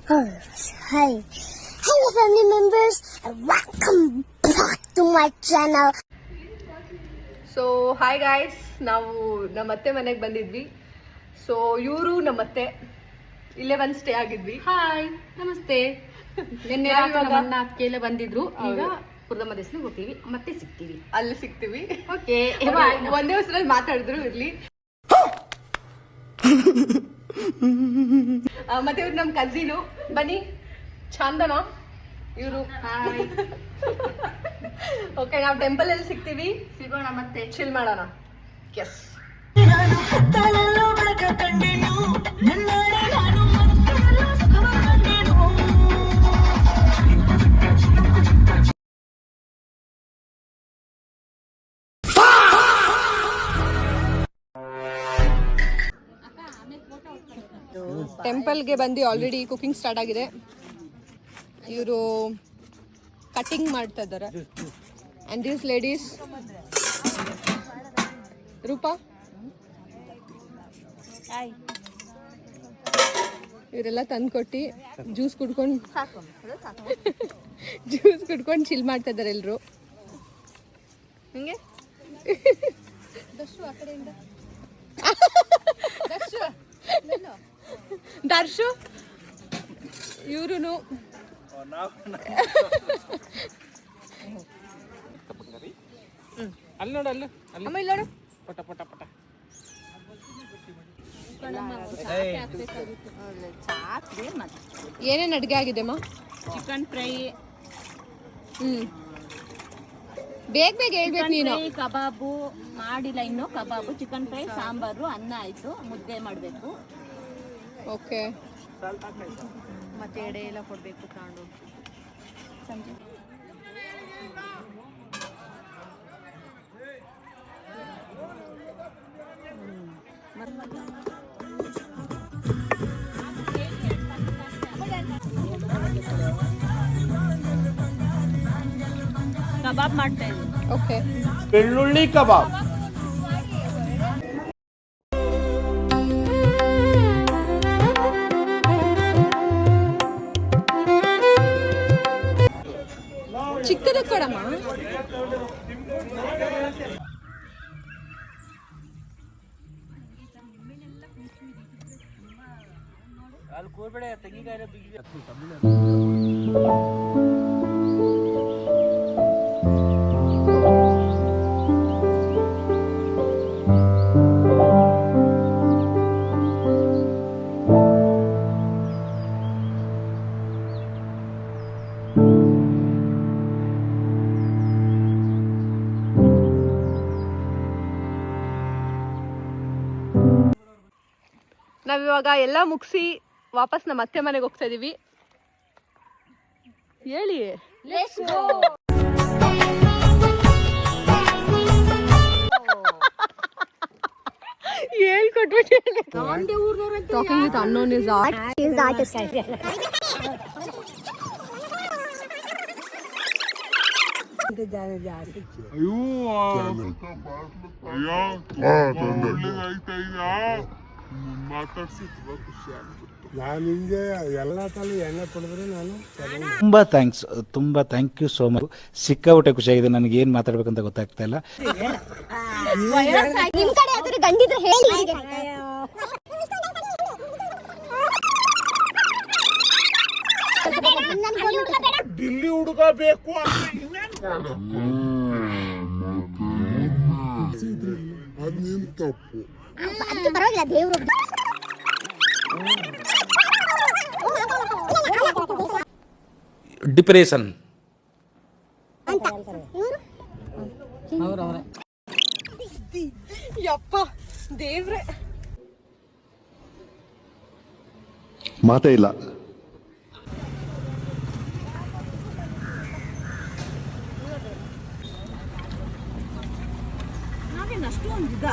Hi. Hello family members and welcome back to my channel. So hi guys, ನಾವು ನಮ್ಮತ್ತೆ ಮನೆಗೆ ಬಂದಿದ್ವಿ. So ಇವರು ನಮ್ಮತ್ತೆ ಇಲ್ಲೇ ಬಂದು ಸ್ಟೇ ಆಗಿದ್ವಿ. ಹಾಯ್ ನಮಸ್ತೆ. ನಿನ್ನೆ ನನ್ನ ಅಕ್ಕೆಲ್ಲ ಬಂದಿದ್ರು. ಈಗ ಪುರದ ದೇಶಕ್ಕೆ ಹೋಗ್ತೀವಿ, ಮತ್ತೆ ಸಿಗ್ತೀವಿ, ಅಲ್ಲಿ ಸಿಗ್ತೀವಿ. ಓಕೆ, ಒಂದೇ ಹೊಸರಲ್ಲಿ ಮಾತಾಡಿದ್ರು ಇರ್ಲಿ. ಮತ್ತೆ ಇವ್ರು ನಮ್ಮ ಕಸಿನು. ಬನ್ನಿ, ಚಂದನ ಇವರು. ಓಕೆ, ನಾವು ಟೆಂಪಲ್ ಅಲ್ಲಿ ಸಿಗ್ತೀವಿ, ಸಿಗೋಣ, ಮತ್ತೆ ಚಿಲ್ ಮಾಡೋಣ. ಎಸ್. ಟೆಂಪಲ್ಗೆ ಬಂದು ಆಲ್ರೆಡಿ ಕುಕಿಂಗ್ ಸ್ಟಾರ್ಟ್ ಆಗಿದೆ. ಇವರು ಕಟಿಂಗ್ ಮಾಡ್ತಾ ಇದ್ದಾರೆ. ಆ್ಯಂಡ್ ದೀಸ್ ಲೇಡೀಸ್ ರೂಪಾ, ಇವರೆಲ್ಲ ತಂದ್ಕೊಟ್ಟು ಜ್ಯೂಸ್ ಕುಡ್ಕೊಂಡು ಚಿಲ್ ಮಾಡ್ತಾ ಇದ್ದಾರೆ ಎಲ್ಲರೂ. ಹಿಂಗೆ ದರ್ಶು ಇವರು ಅಲ್ಲಿ ನೋಡು, ಅಲ್ಲಿ ಅಮ್ಮ ಇಲ್ಲಿ ನೋಡು. ಪಟ ಪಟ ಪಟ. ಏನೇನು ಅಡುಗೆ ಆಗಿದೆ ಅಮ್ಮ? ಚಿಕನ್ ಫ್ರೈ, ಬೇಗ ಬೇಗ ಹೇಳ್ಬೇಕು ನೀನು. ಕಬಾಬು ಮಾಡಿಲ್ಲ ಇನ್ನು. ಕಬಾಬು, ಚಿಕನ್ ಫ್ರೈ, ಸಾಂಬಾರು, ಅನ್ನ ಆಯ್ತು, ಮುದ್ದೆ ಮಾಡಬೇಕು. ಓಕೆ, ಮತ್ತೆ ಎಡೆ ಎಲ್ಲ ಕೊಡಬೇಕು ತಗೊಂಡು ಸಂಜೆ. ಕಬಾಬ್ ಮಾಡ್ತಾ ಇದ್ದೀನಿ. ಓಕೆ, ಬೆಳ್ಳುಳ್ಳಿ ಕಬಾಬ್. ಚಿಕ್ಕದ ಕೊಡಮ್ಮ. ನಾವಿವಾಗ ಎಲ್ಲ ಮುಗಿಸಿ ವಾಪಸ್ ನಮ್ಮ ಅತ್ತೆ ಮನೆಗೆ ಹೋಗ್ತಾ ಇದೀವಿ. ಹೇಳಿ, ಹೇಳ್ಕೊಟ್ಬಿಟ್ಟು talking with unknown is art. ತುಂಬಾ ಥ್ಯಾಂಕ್ಸ್, ತುಂಬಾ ಥ್ಯಾಂಕ್ ಯು ಸೋ ಮಚ್. ಸಿಕ್ಕಾಬಿಟ್ಟೆ ಖುಷಿಯಾಗಿದೆ. ನನಗೆ ಏನು ಮಾತಾಡ್ಬೇಕಂತ ಗೊತ್ತಾಗ್ತಾ ಇಲ್ಲ. ನಿಮ್ ಕಡೆ ಯಾವ್ದಾದ್ರು ಗಂಡಿದ್ರೆ ಹೇಳಿ. ದಿಲ್ಲಿ ಹುಡುಗ ಬೇಕು ಅದೇನು ತಪ್ಪು. ಅದಕ್ಕೆ ಪರವಾಗಿಲ್ಲ, ದೇವ್ರು. ಡಿಪ್ರೆಷನ್ ಯಪ್ಪ ದೇವ್ರೆ, ಮಾತೇ ಇಲ್ಲ. ಅಷ್ಟೊಂದಿದ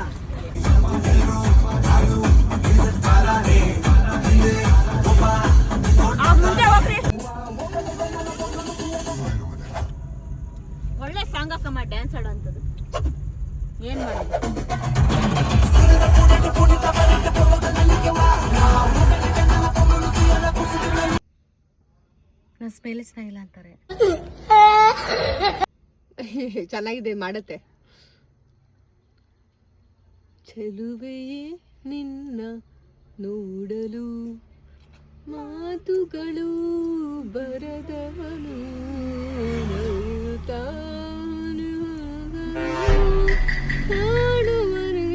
ಒಳ್ಳೆ ಸಾಂಗ್ ಹಾಕಮ್ಮ, ಡ್ಯಾನ್ಸ್ ಆಡೋಂಥದ್ದು. ಏನ್ ಮಾಡೋದು? ನನ್ನ ಸ್ಮೆಲ್ ಚೆನ್ನಾಗಿಲ್ಲ ಅಂತಾರೆ. ಚೆನ್ನಾಗಿದೆ, ಮಾಡತ್ತೆ. ಚೆಲುವೆಯೇ ನಿನ್ನ ನೋಡಲು ಮಾತುಗಳು ಬರದವನು ನಗುತ್ತಾನು ಕಾಣುವನು.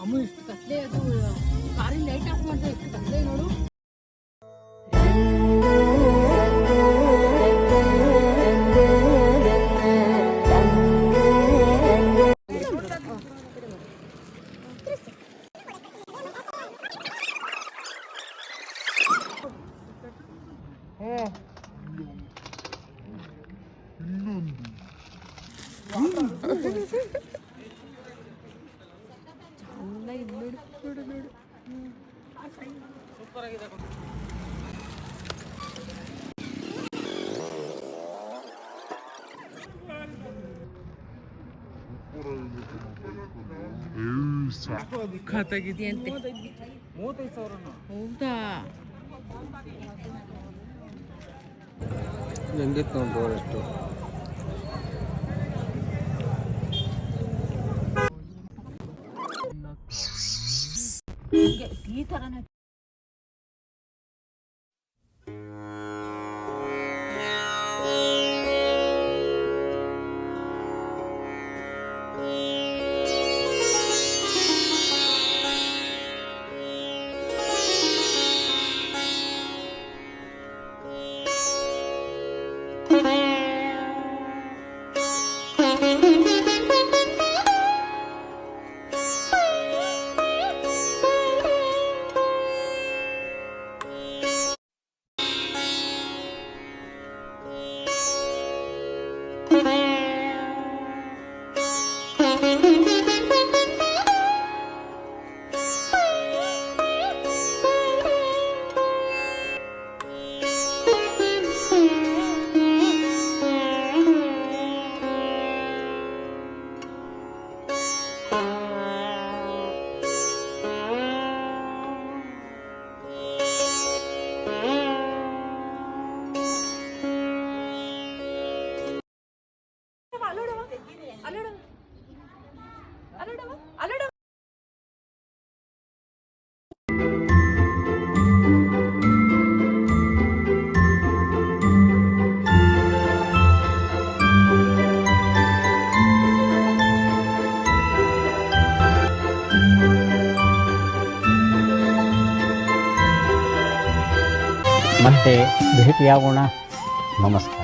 ಅಮ್ಮ ಇಷ್ಟು ಕತ್ಲೆ, ಅದು ಕಾರಿನ ಲೈಟ್ ಆಫ್ ಮಾಡ್ತಾ ಇಷ್ಟು ಕತ್ಲೆ ನೋಡು. ಹೌದಾ? ಹೆಂಗಿತ್ತು ನೋಡಿ ಎಷ್ಟು ಈ ತರನೇ ಮತ್ತೆ ಭೇಟಿಯಾಗೋಣ. ನಮಸ್ಕಾರ.